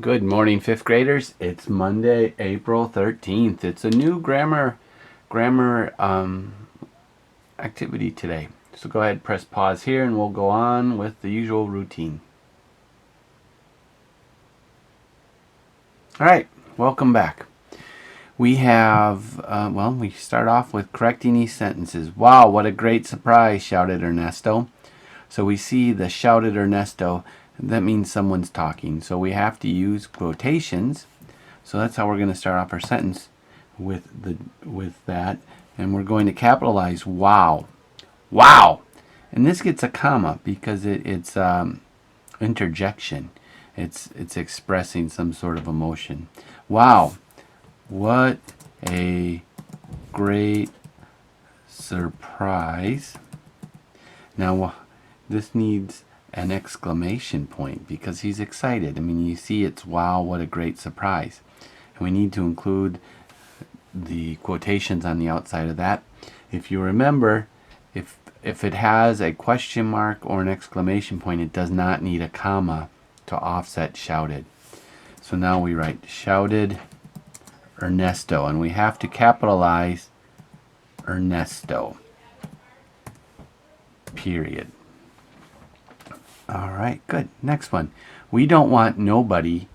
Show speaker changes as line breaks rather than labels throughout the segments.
Good morning, fifth graders. It's Monday, April 13th. It's a new grammar activity today. So go ahead, press pause here, and we'll go on with the usual routine. All right, welcome back. We have, we start off with correcting these sentences. Wow, what a great surprise, shouted Ernesto. So we see the shouted Ernesto. That means someone's talking. So we have to use quotations. So that's how we're going to start off our sentence with that. And we're going to capitalize wow. Wow. And this gets a comma because it's interjection. It's expressing some sort of emotion. Wow. What a great surprise. Now, this needs an exclamation point because he's excited. I mean, you see it's wow, what a great surprise. And we need to include the quotations on the outside of that. If you remember, if it has a question mark or an exclamation point, it does not need a comma to offset shouted. So now we write shouted Ernesto, and we have to capitalize Ernesto, period. All right, good. Next one. We don't want nobody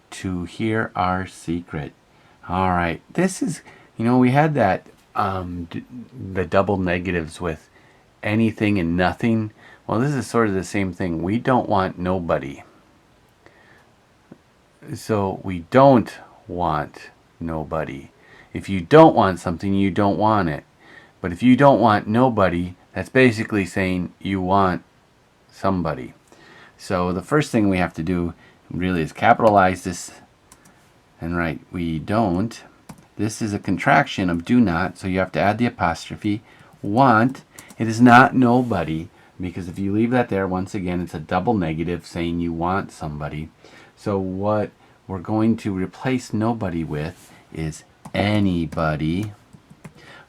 to hear our secret. All right, this is, we had that, the double negatives with anything and nothing. Well, this is sort of the same thing. We don't want nobody. So we don't want nobody. If you don't want something, you don't want it. But if you don't want nobody, that's basically saying you want somebody. So the first thing we have to do really is capitalize this and write we don't. This is a contraction of do not, so you have to add the apostrophe. Want, it is not nobody, because if you leave that there, once again, it's a double negative saying you want somebody. So what we're going to replace nobody with is anybody.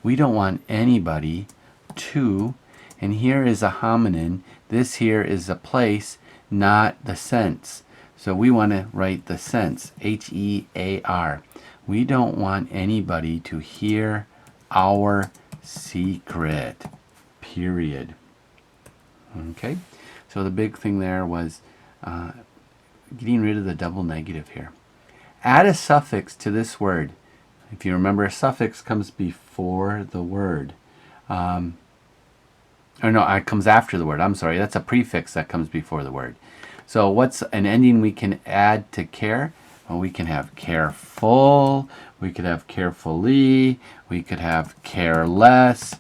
We don't want anybody to, and here is a hominin. This here is a place, not the sense. So we want to write the sense, H-E-A-R. We don't want anybody to hear our secret, period. Okay, so the big thing there was getting rid of the double negative here. Add a suffix to this word. If you remember, a suffix comes before the word. It comes after the word. I'm sorry, that's a prefix that comes before the word. So what's an ending we can add to care? Well, we can have careful, we could have carefully, we could have careless.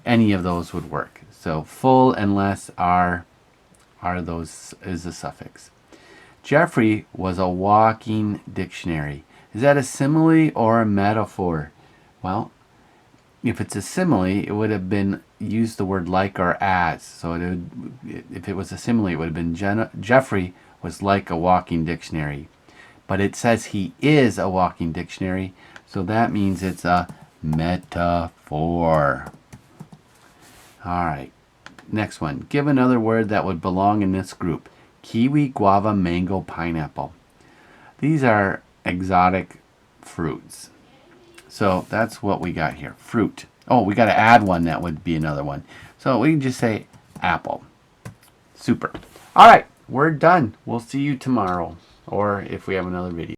Any of those would work. So full and less is a suffix. Jeffrey was a walking dictionary. Is that a simile or a metaphor? Well, if it's a simile, it would have been use the word like or as. So if it was a simile, it would have been Jeffrey was like a walking dictionary. But it says he is a walking dictionary, so that means it's a metaphor. All right, next one. Give another word that would belong in this group. Kiwi, guava, mango, pineapple. These are exotic fruits. So that's what we got here, fruit. Oh, we got to add one that would be another one. So we can just say apple. Super. All right, we're done. We'll see you tomorrow, or if we have another video.